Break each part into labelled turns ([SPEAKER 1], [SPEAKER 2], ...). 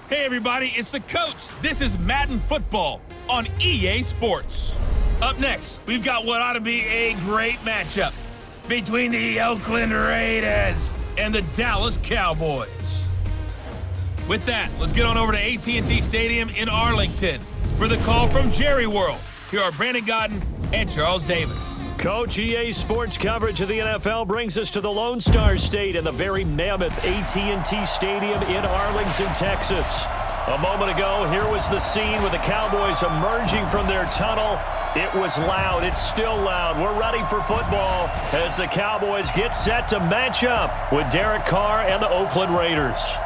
[SPEAKER 1] Hey everybody, it's the coach. This is Madden Football on EA Sports. Up next, we've got what ought to be a great matchup between the Oakland Raiders and the Dallas Cowboys. With that, let's get on over to AT&T Stadium in Arlington for the call from Jerry World. Here are Brandon Godden and Charles Davis.
[SPEAKER 2] Coach, EA Sports coverage of the NFL brings us to the Lone Star State and the very mammoth AT&T Stadium in Arlington, Texas. A moment ago, here was the scene with the Cowboys emerging from their tunnel. It was loud. It's still loud. We're ready for football as the Cowboys get set to match up with Derek Carr and the Oakland Raiders.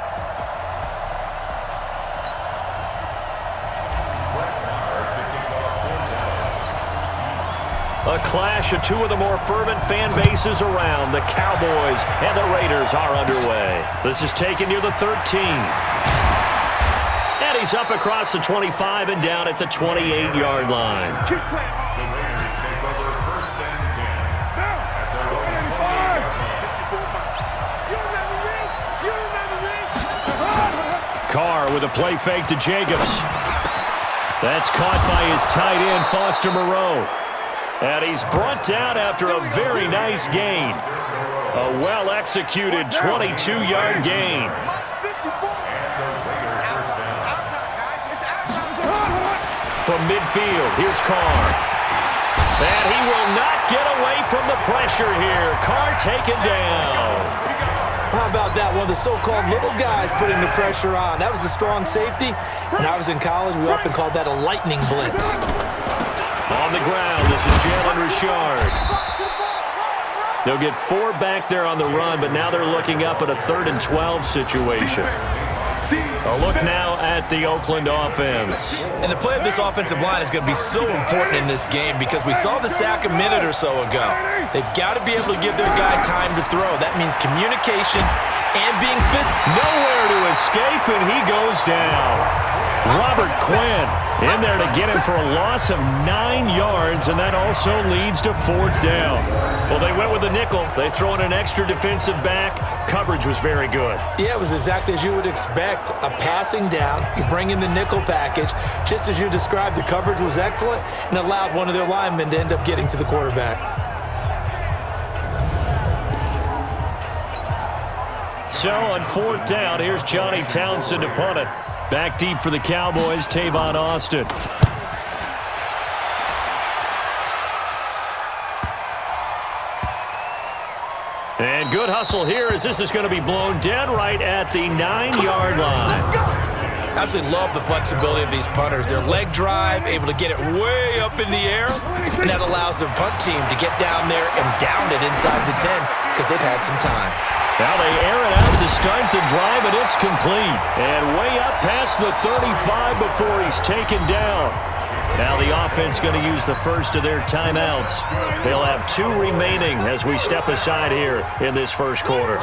[SPEAKER 2] A clash of two of the more fervent fan bases around. The Cowboys and the Raiders are underway. This is taken near the 13. And he's up across the 25 and down at the 28-yard line. Carr with a play fake to Jacobs. That's caught by his tight end, Foster Moreau. And he's brought down after a very nice gain. A well-executed 22-yard gain. From midfield, here's Carr. And he will not get away from the pressure here. Carr taken down.
[SPEAKER 3] How about that? One of the so-called little guys putting the pressure on. That was a strong safety. When I was in college, we often called that a lightning blitz.
[SPEAKER 2] On the ground, this is Jalen Richard. They'll get 4 back there on the run, but now they're looking up at a 3rd and 12 situation. A look now at the Oakland offense.
[SPEAKER 3] And the play of this offensive line is going to be so important in this game because we saw the sack a minute or so ago. They've got to be able to give their guy time to throw. That means communication and being fit.
[SPEAKER 2] Nowhere to escape, and he goes down. Robert Quinn in there to get him for a loss of 9 yards, and that also leads to 4th down. Well, they went with the nickel. They throw in an extra defensive back. Coverage was very good.
[SPEAKER 3] Yeah, it was exactly as you would expect. A passing down, you bring in the nickel package. Just as you described, the coverage was excellent and allowed one of their linemen to end up getting to the quarterback.
[SPEAKER 2] So on 4th down, here's Johnny Townsend to punt it. Back deep for the Cowboys, Tavon Austin. And good hustle here as this is going to be blown dead right at the 9-yard line.
[SPEAKER 3] Absolutely love the flexibility of these punters. Their leg drive, able to get it way up in the air, and that allows their punt team to get down there and down it inside the 10 because they've had some time.
[SPEAKER 2] Now they air it out to start the drive, and it's complete. And way up past the 35 before he's taken down. Now the offense going to use the first of their timeouts. They'll have 2 remaining as we step aside here in this first quarter.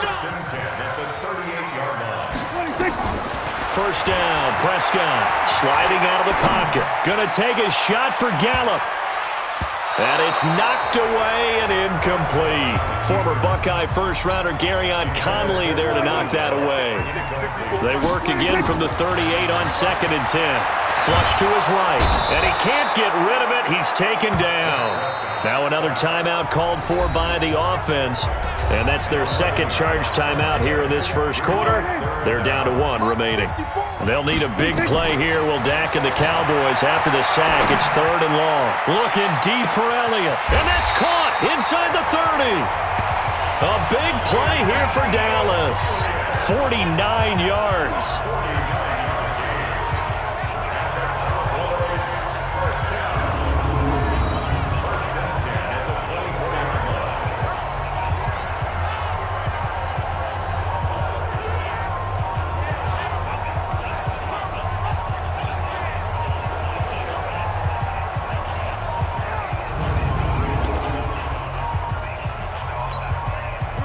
[SPEAKER 2] First down, Prescott sliding out of the pocket. Going to take a shot for Gallup. And it's knocked away and incomplete. Former Buckeye first-rounder Garyon Conley there to knock that away. They work again from the 38 on 2nd and 10. Flush to his right, and he can't get rid of it. He's taken down. Now another timeout called for by the offense, and that's their 2nd charge timeout here in this first quarter. They're down to 1 remaining. They'll need a big play here. Will Dak and the Cowboys after the sack. It's 3rd and long. Looking deep for Elliott, and that's caught inside the 30. A big play here for Dallas. 49 yards.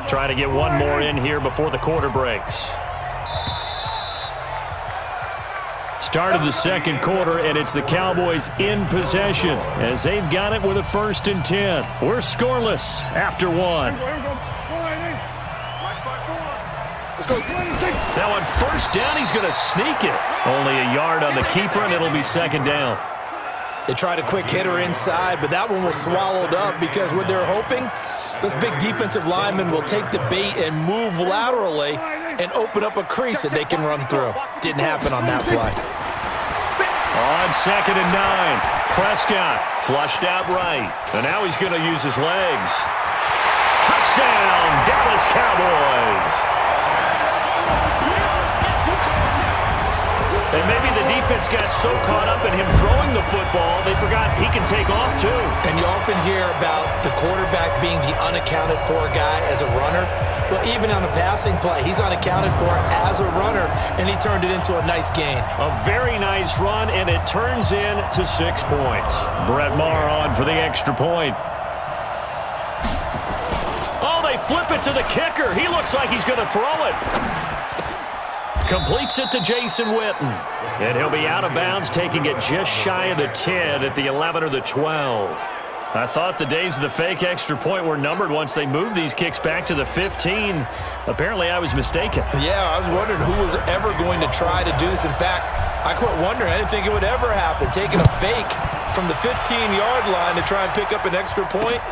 [SPEAKER 2] Trying to get one more in here before the quarter breaks. Start of the second quarter, and it's the Cowboys in possession as they've got it with a 1st and 10. We're scoreless after 1.
[SPEAKER 4] Let's go.
[SPEAKER 2] Now on first down, he's going to sneak it. Only a yard on the keeper, and it'll be second down.
[SPEAKER 3] They tried a quick hitter inside, but that one was swallowed up because what they're hoping, those big defensive linemen will take the bait and move laterally and open up a crease that they can run through. Didn't happen on that play.
[SPEAKER 2] On 2nd and 9, Prescott flushed out right. And now he's going to use his legs. Touchdown, Dallas Cowboys. And maybe the defense got so caught up in him throwing the football, they forgot he can take off too.
[SPEAKER 3] And you often hear about the quarterback being the unaccounted for guy as a runner. Well, even on a passing play, he's unaccounted for as a runner, and he turned it into a nice gain.
[SPEAKER 2] A very nice run, and it turns into 6 points. Brett Maher on for the extra point. Oh, they flip it to the kicker. He looks like he's going to throw it. Completes it to Jason Witten. And he'll be out of bounds, taking it just shy of the 10 at the 11 or the 12. I thought the days of the fake extra point were numbered once they moved these kicks back to the 15. Apparently, I was mistaken.
[SPEAKER 3] Yeah, I was wondering who was ever going to try to do this. In fact, I quit wondering. I didn't think it would ever happen. Taking a fake from the 15-yard line to try and pick up an extra point,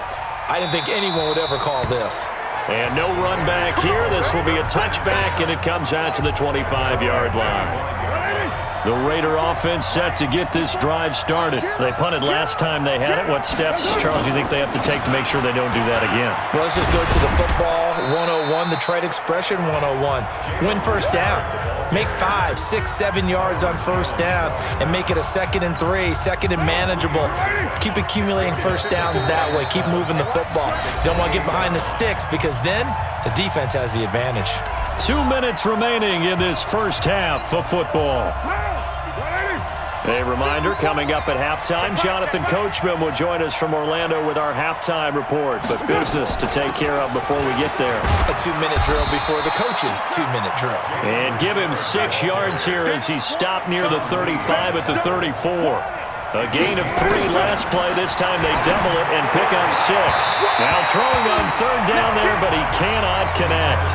[SPEAKER 3] I didn't think anyone would ever call this.
[SPEAKER 2] And no run back here. This will be a touchback, and it comes out to the 25-yard line. The Raider offense set to get this drive started. They punted last time they had it. What steps, Charles, do you think they have to take to make sure they don't do that again?
[SPEAKER 3] Well, let's just go to the football 101, the trade expression 101. Win first down. Make 5, 6, 7 yards on first down and make it a 2nd and 3, 2nd and manageable. Keep accumulating first downs that way. Keep moving the football. You don't want to get behind the sticks because then the defense has the advantage.
[SPEAKER 2] 2 minutes remaining in this first half of football. A reminder, coming up at halftime, Jonathan Coachman will join us from Orlando with our halftime report, but business to take care of before we get there.
[SPEAKER 3] A 2-minute drill before the coach's 2-minute drill.
[SPEAKER 2] And give him 6 yards here as he stopped near the 35 at the 34. A gain of 3 last play. This time they double it and pick up 6. Now throwing on 3rd down there, but he cannot connect.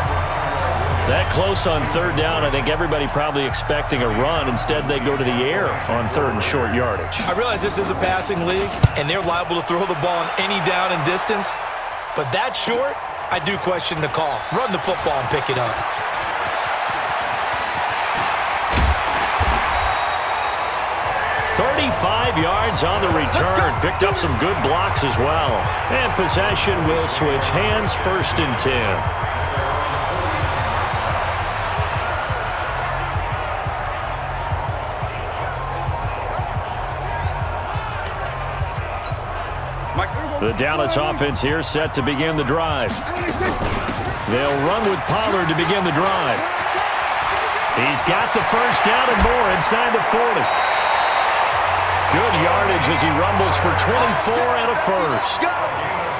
[SPEAKER 2] That close on 3rd down, I think everybody probably expecting a run. Instead, they go to the air on 3rd and short yardage.
[SPEAKER 3] I realize this is a passing league, and they're liable to throw the ball on any down and distance. But that short, I do question the call. Run the football and pick it up.
[SPEAKER 2] "35 yards on the return. Picked up some good blocks as well. And possession will switch hands, 1st and 10. The Dallas offense here set to begin the drive. They'll run with Pollard to begin the drive. He's got the first down and more inside the 40. Good yardage as he rumbles for 24 and a first.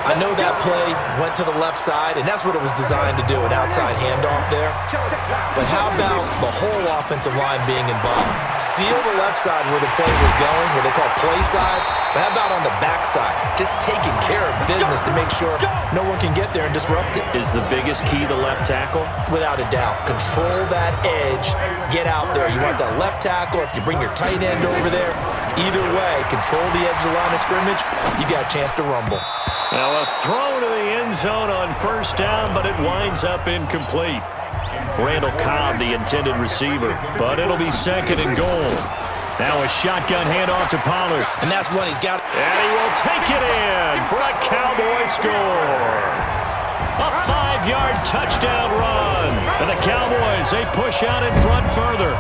[SPEAKER 3] I know that play went to the left side, and that's what it was designed to do, an outside handoff there. But how about the whole offensive line being involved? Seal the left side where the play was going, where they call play side. But how about on the back side? Just taking care of business to make sure no one can get there and disrupt it.
[SPEAKER 2] Is the biggest key the left tackle?
[SPEAKER 3] Without a doubt. Control that edge. Get out there. You want that left tackle. If you bring your tight end over there, either way, control the edge of the line of scrimmage, you got a chance to rumble.
[SPEAKER 2] Now a throw to the end zone on first down, but it winds up incomplete. Randall Cobb, the intended receiver, but it'll be 2nd and goal. Now a shotgun handoff to Pollard.
[SPEAKER 3] And that's one he's got.
[SPEAKER 2] And he will take it in for a Cowboy score. A 5-yard touchdown run. And the Cowboys, they push out in front further.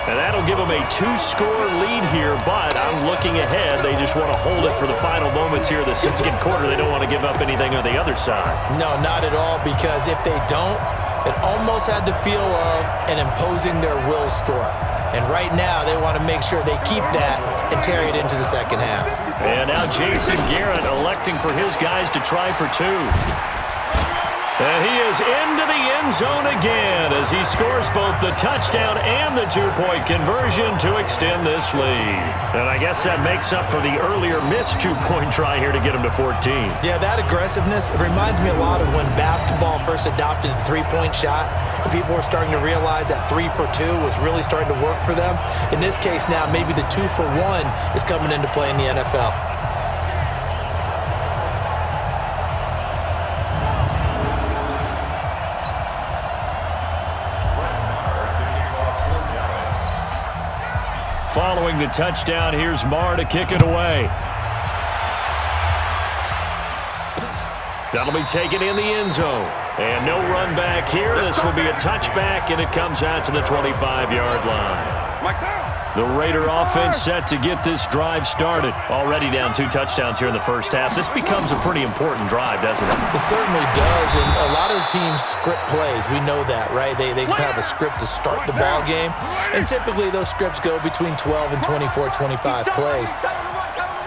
[SPEAKER 2] And that'll give them a 2-score lead here, but I'm looking ahead. They just want to hold it for the final moments here of the 2nd quarter. They don't want to give up anything on the other side.
[SPEAKER 3] No, not at all, because if they don't, it almost had the feel of an imposing their will score. And right now, they want to make sure they keep that and carry it into the 2nd half.
[SPEAKER 2] And now Jason Garrett electing for his guys to try for 2. And he is into the end zone again as he scores both the touchdown and the two-point conversion to extend this lead. And I guess that makes up for the earlier missed two-point try here to get him to 14.
[SPEAKER 3] Yeah, that aggressiveness, it reminds me a lot of when basketball first adopted the three-point shot. And people were starting to realize that 3 for 2 was really starting to work for them. In this case now, maybe the 2 for 1 is coming into play in the NFL.
[SPEAKER 2] Following the touchdown, here's Marr to kick it away. That'll be taken in the end zone. And no run back here. This will be a touchback, and it comes out to the 25-yard line. The Raider offense set to get this drive started. Already down 2 touchdowns here in the first half. This becomes a pretty important drive, doesn't it?
[SPEAKER 3] It certainly does, and a lot of the teams script plays. We know that, right? They have a script to start the ball game, and typically those scripts go between 12 and 24, 25 plays.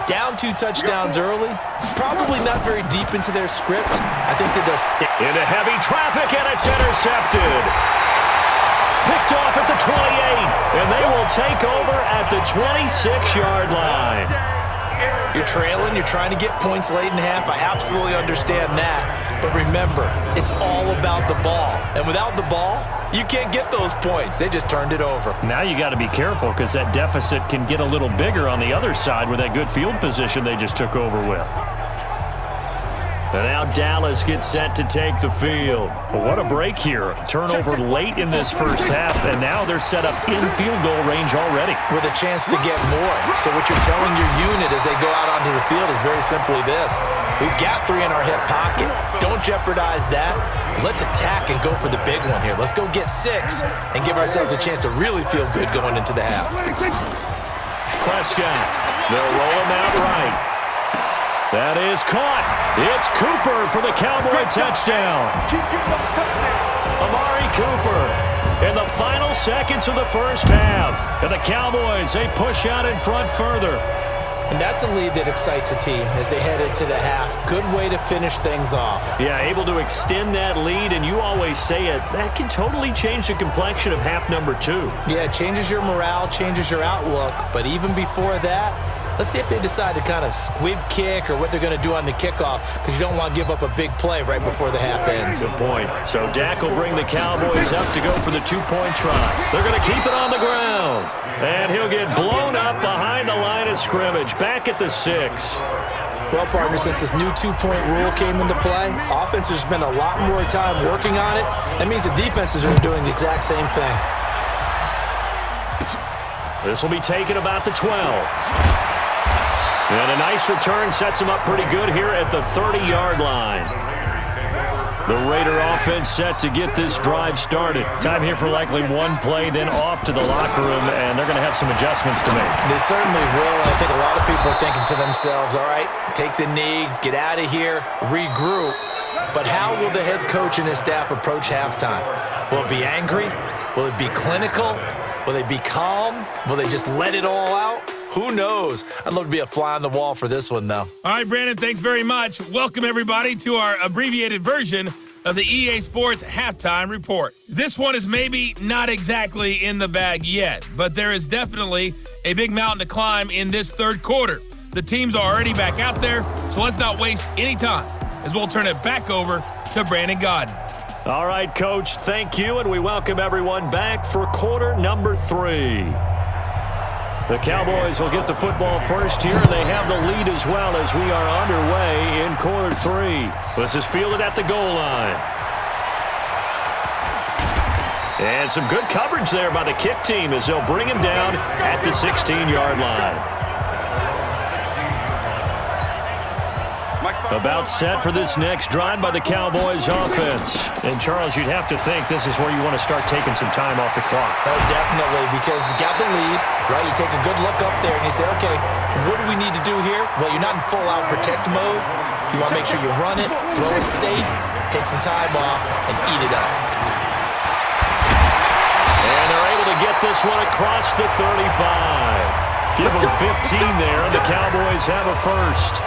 [SPEAKER 3] Down 2 touchdowns early, probably not very deep into their script. I think that they'll stick.
[SPEAKER 2] Into heavy traffic, and it's intercepted. Picked off at the 28, and they will take over at the 26-yard line.
[SPEAKER 3] You're trailing, you're trying to get points late in half. I absolutely understand that. But remember, it's all about the ball. And without the ball, you can't get those points. They just turned it over.
[SPEAKER 2] Now you got to be careful because that deficit can get a little bigger on the other side with that good field position they just took over with. And now Dallas gets set to take the field. Well, what a break here. Turnover late in this first half, and now they're set up in field goal range already.
[SPEAKER 3] With a chance to get more. So what you're telling your unit as they go out onto the field is very simply this. We've got 3 in our hip pocket. Don't jeopardize that. Let's attack and go for the big one here. Let's go get 6 and give ourselves a chance to really feel good going into the half.
[SPEAKER 2] Prescott, they'll roll him out right. That is caught. It's Cooper for the Cowboy touchdown. Amari Cooper in the final seconds of the first half. And the Cowboys, they push out in front further.
[SPEAKER 3] And that's a lead that excites a team as they head into the half. Good way to finish things off.
[SPEAKER 2] Yeah, able to extend that lead, and you always say it, that can totally change the complexion of half number 2.
[SPEAKER 3] Yeah, it changes your morale, changes your outlook. But even before that, let's see if they decide to kind of squib kick or what they're going to do on the kickoff, because you don't want to give up a big play right before the half ends.
[SPEAKER 2] Good point. So Dak will bring the Cowboys up to go for the 2-point try. They're going to keep it on the ground. And he'll get blown up behind the line of scrimmage, back at the 6.
[SPEAKER 3] Well, partner, since this new 2-point rule came into play, offenses spend a lot more time working on it. That means the defenses are doing the exact same thing.
[SPEAKER 2] This will be taken about the 12. And a nice return sets him up pretty good here at the 30-yard line. The Raider offense set to get this drive started. Time here for likely 1 play, then off to the locker room, and they're going to have some adjustments to make.
[SPEAKER 3] They certainly will, and I think a lot of people are thinking to themselves, all right, take the knee, get out of here, regroup. But how will the head coach and his staff approach halftime? Will it be angry? Will it be clinical? Will they be calm? Will they just let it all out? Who knows? I'd love to be a fly on the wall for this one, though.
[SPEAKER 1] All right, Brandon, thanks very much. Welcome, everybody, to our abbreviated version of the EA Sports Halftime Report. This one is maybe not exactly in the bag yet, but there is definitely a big mountain to climb in this third quarter. The teams are already back out there, so let's not waste any time as we'll turn it back over to Brandon Godden.
[SPEAKER 2] All right, Coach, thank you, and we welcome everyone back for quarter number 3. The Cowboys will get the football first here, and they have the lead as well as we are underway in quarter 3. This is fielded at the goal line. And some good coverage there by the kick team as they'll bring him down at the 16-yard line. About set for this next drive by the Cowboys offense. And, Charles, you'd have to think this is where you want to start taking some time off the clock.
[SPEAKER 3] Oh, definitely, because you got the lead, right? You take a good look up there and you say, okay, what do we need to do here? Well, you're not in full-out protect mode. You want to make sure you run it, throw it safe, take some time off, and eat it up.
[SPEAKER 2] And they're able to get this one across the 35. Give them 15 there, and the Cowboys have a first.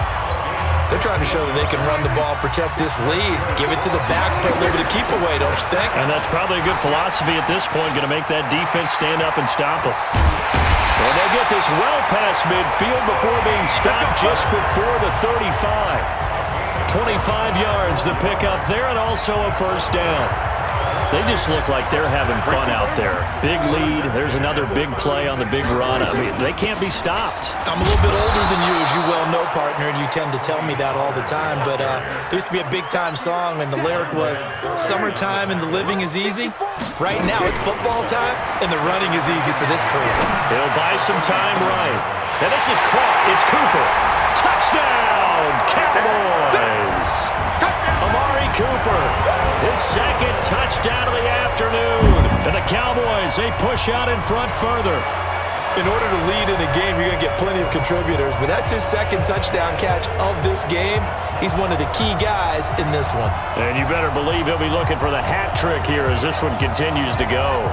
[SPEAKER 3] They're trying to show that they can run the ball, protect this lead, give it to the backs, put a little bit of keep away, don't you think?
[SPEAKER 2] And that's probably a good philosophy at this point, going to make that defense stand up and stop them. And they get this well past midfield before being stopped just before the 35. 25 yards the pickup there, and also a first down. They just look like they're having fun out there. Big lead. There's another big play on the big run. I mean, they can't be stopped.
[SPEAKER 3] I'm a little bit older than you, as you well know, partner, and you tend to tell me that all the time. But there used to be a big-time song, and the lyric was, "Summertime and the living is easy." Right now, it's football time, and the running is easy for this crew.
[SPEAKER 2] He'll buy some time right. And this is caught. It's Cooper. Touchdown, Cowboys. Amari Cooper, his second touchdown of the afternoon. And the Cowboys, they push out in front further.
[SPEAKER 3] In order to lead in a game, you're going to get plenty of contributors, but that's his second touchdown catch of this game. He's one of the key guys in this one.
[SPEAKER 2] And you better believe he'll be looking for the hat trick here as this one continues to go.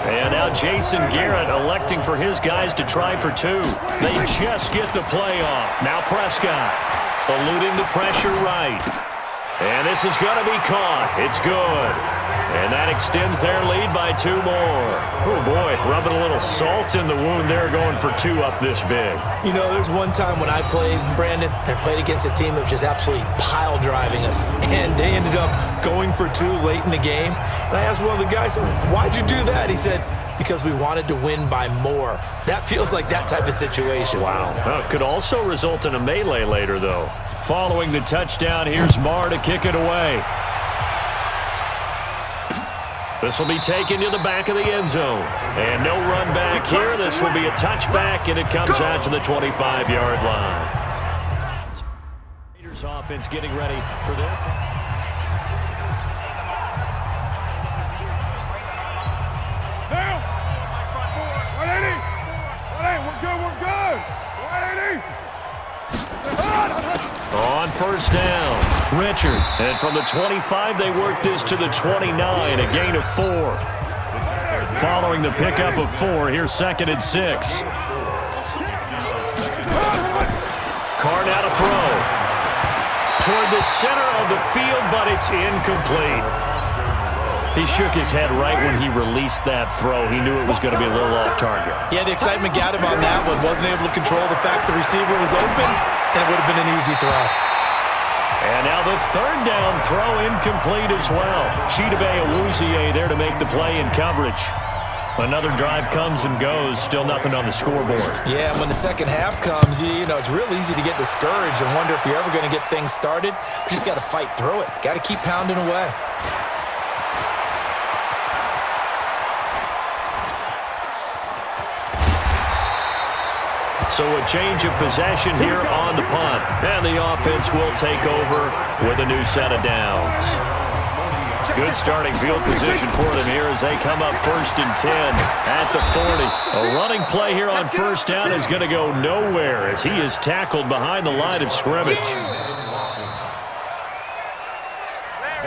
[SPEAKER 2] And now Jason Garrett electing for his guys to try for two. They just get the play off. Now Prescott eluding the pressure right. And this is going to be caught. It's good. And that extends their lead by 2 more. Oh, boy, rubbing a little salt in the wound there, going for 2 up this big.
[SPEAKER 3] You know, there's one time when I played, Brandon, and played against a team that was just absolutely pile driving us, and they ended up going for 2 late in the game. And I asked one of the guys, "Why'd you do that?" He said, "Because we wanted to win by more." That feels like that type of situation.
[SPEAKER 2] Wow. Well, it could also result in a melee later, though. Following the touchdown, here's Marr to kick it away. This will be taken to the back of the end zone. And no run back here. This will be a touchback, and it comes out to the 25-yard line. Raiders offense getting ready for this.
[SPEAKER 4] Now, 180. 180. We're good. 180.
[SPEAKER 2] On first down, Richard. And from the 25, they work this to the 29, a gain of 4. Following the pickup of 4, here's 2nd and 6. Carr now to throw. Toward the center of the field, but it's incomplete. He shook his head right when he released that throw. He knew it was going to be a little off target.
[SPEAKER 3] Yeah, the excitement got him on that one. Wasn't able to control the fact the receiver was open, and it would have been an easy throw.
[SPEAKER 2] And now the 3rd down throw incomplete as well. Chidobe Awuzie there to make the play in coverage. Another drive comes and goes. Still nothing on the scoreboard.
[SPEAKER 3] Yeah, when the second half comes, you know, it's real easy to get discouraged and wonder if you're ever going to get things started. You just got to fight through it. Got to keep pounding away.
[SPEAKER 2] So a change of possession here on the punt. And the offense will take over with a new set of downs. Good starting field position for them here as they come up 1st and 10 at the 40. A running play here on first down is going to go nowhere as he is tackled behind the line of scrimmage.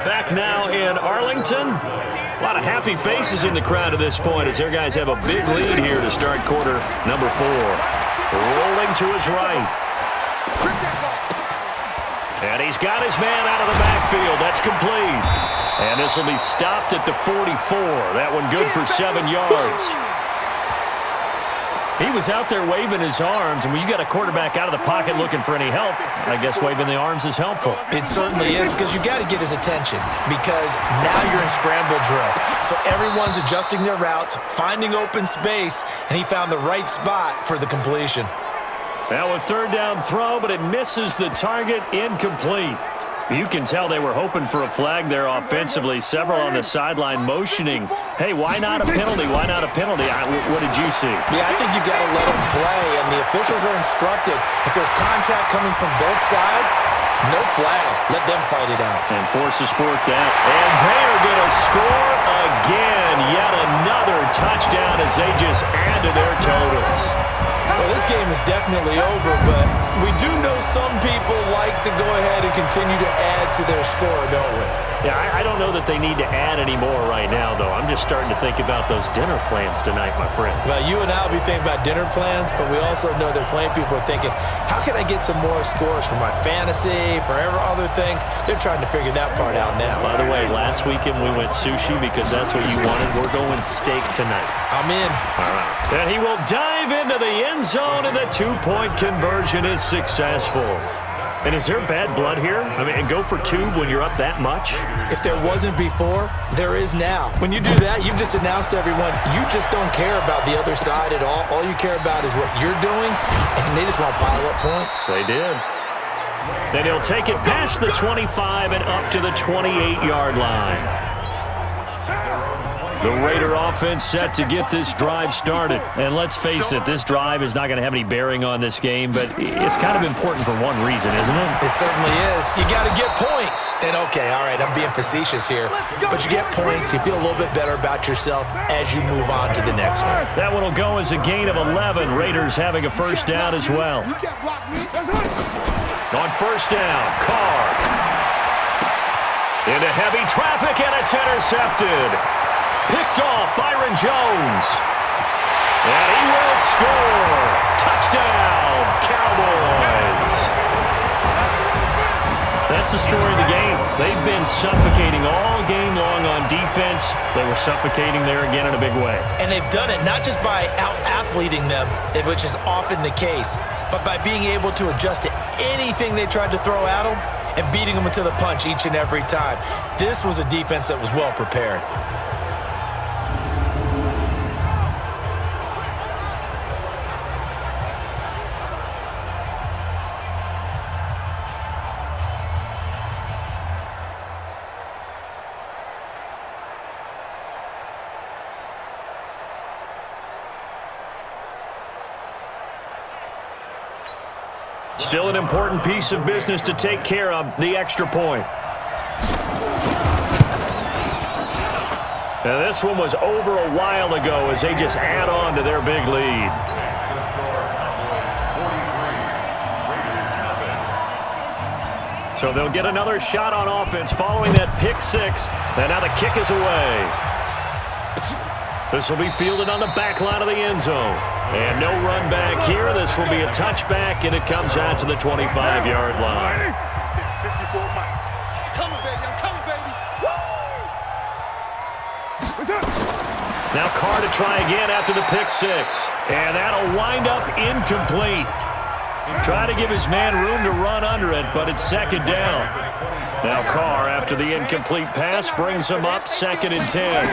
[SPEAKER 2] Back now in Arlington. A lot of happy faces in the crowd at this point as their guys have a big lead here to start quarter number 4. Rolling to his right. And he's got his man out of the backfield. That's complete. And this will be stopped at the 44. That one good for 7 yards. He was out there waving his arms, and when you got a quarterback out of the pocket looking for any help, I guess waving the arms is helpful.
[SPEAKER 3] It certainly is, because you got to get his attention, because now you're in scramble drill. So everyone's adjusting their routes, finding open space, and he found the right spot for the completion.
[SPEAKER 2] Now a 3rd down throw, but it misses the target, incomplete. You can tell they were hoping for a flag there offensively. Several on the sideline motioning, hey, why not a penalty? Why not a penalty? What did you see?
[SPEAKER 3] Yeah, I think you got to let them play, and the officials are instructed. If there's contact coming from both sides, no flag. Let them fight it out.
[SPEAKER 2] And forces 4th down. And they are going to score again. Yet another touchdown as they just add to their totals.
[SPEAKER 3] Well, this game is definitely over, but we do know some people like to go ahead and continue to add to their score, don't we?
[SPEAKER 2] Yeah, I don't know that they need to add any more right now, though. I'm just starting to think about those dinner plans tonight, my friend.
[SPEAKER 3] Well, you and I will be thinking about dinner plans, but we also know that plenty of people are thinking, how can I get some more scores for my fantasy, for other things? They're trying to figure that part out now.
[SPEAKER 2] By the way, last weekend we went sushi because that's what you wanted. We're going steak tonight.
[SPEAKER 3] I'm in.
[SPEAKER 2] All right. And he will dive into the end zone, and the two-point conversion is successful. And is there bad blood here? I mean, and go for two when you're up that much?
[SPEAKER 3] If there wasn't before, there is now. When you do that, you've just announced to everyone, you just don't care about the other side at all. All you care about is what you're doing, and they just want to pile up points.
[SPEAKER 2] They did. Then he'll take it past the 25 and up to the 28-yard line. The Raider offense set to get this drive started. And let's face it, this drive is not going to have any bearing on this game, but it's kind of important for one reason, isn't it?
[SPEAKER 3] It certainly is. You got to get points. And okay, all right, I'm being facetious here, but you get points, you feel a little bit better about yourself as you move on to the next one.
[SPEAKER 2] That one will go as a gain of 11. Raiders having a first down as well. On first down, Carr. Into heavy traffic, and it's intercepted. Picked off Byron Jones. And he will score. Touchdown, Cowboys. That's the story of the game. They've been suffocating all game long on defense. They were suffocating there again in a big way.
[SPEAKER 3] And they've done it not just by out-athleting them, which is often the case, but by being able to adjust to anything they tried to throw at them and beating them to the punch each and every time. This was a defense that was well prepared.
[SPEAKER 2] Still an important piece of business to take care of, the extra point. Now this one was over a while ago as they just add on to their big lead. So they'll get another shot on offense following that pick six. And now the kick is away. This will be fielded on the back line of the end zone. And no run back here. This will be a touchback, and it comes out to the 25-yard line. Now Carr to try again after the pick six. And that'll wind up incomplete. Try to give his man room to run under it, but it's second down. Now Carr, after the incomplete pass, brings him up 2nd and 10.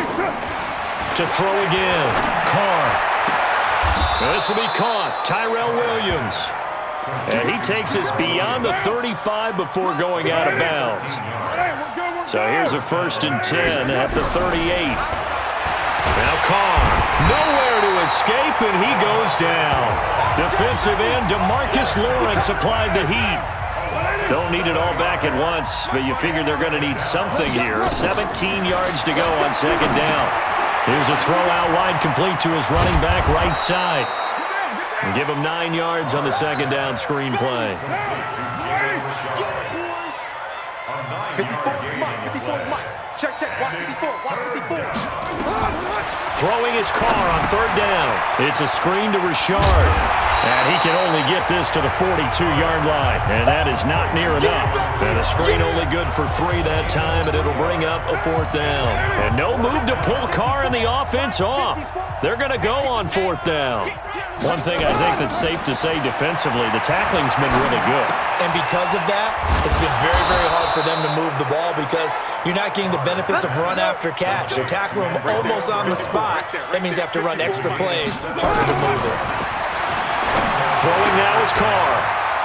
[SPEAKER 2] To throw again. Carr. This will be caught. Tyrell Williams. And he takes us beyond the 35 before going out of bounds. So here's a 1st and 10 at the 38. Now Carr. Nowhere to escape, and he goes down. Defensive end DeMarcus Lawrence applied the heat. Don't need it all back at once, but you figure they're going to need something here. 17 yards to go on 2nd down. Here's a throw out wide, complete to his running back right side. And give him 9 yards on the 2nd down screen play.
[SPEAKER 4] 54, Mike. Check, watch 54, watch 54.
[SPEAKER 2] Throwing his Carr on 3rd down. It's a screen to Richard. And he can only get this to the 42-yard line. And that is not near enough. And a screen only good for 3 that time, and it'll bring up a 4th down. And no move to pull Carr and the offense off. They're going to go on 4th down. One thing I think that's safe to say defensively, the tackling's been really good.
[SPEAKER 3] And because of that, it's been very, very hard for them to move the ball because you're not getting the benefits of run after catch. They're tackling them almost on the spot. That means they have to run extra plays, harder to move it.
[SPEAKER 2] Throwing now is Carr.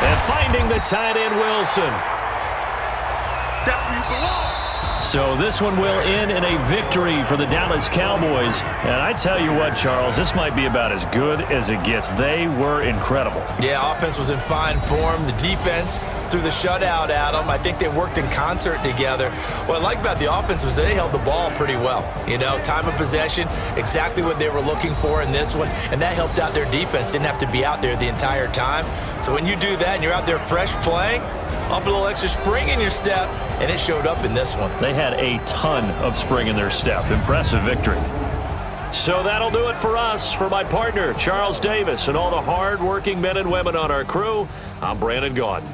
[SPEAKER 2] And finding the tight end Wilson. So this one will end in a victory for the Dallas Cowboys. And I tell you what, Charles, this might be about as good as it gets. They were incredible.
[SPEAKER 3] Yeah, offense was in fine form. The defense through the shutout, Adam. I think they worked in concert together. What I like about the offense was they held the ball pretty well. You know, time of possession, exactly what they were looking for in this one, and that helped out their defense. Didn't have to be out there the entire time. So when you do that and you're out there fresh playing, up a little extra spring in your step, and it showed up in this one.
[SPEAKER 2] They had a ton of spring in their step. Impressive victory. So that'll do it for us. For my partner, Charles Davis, and all the hard-working men and women on our crew, I'm Brandon Gaudin.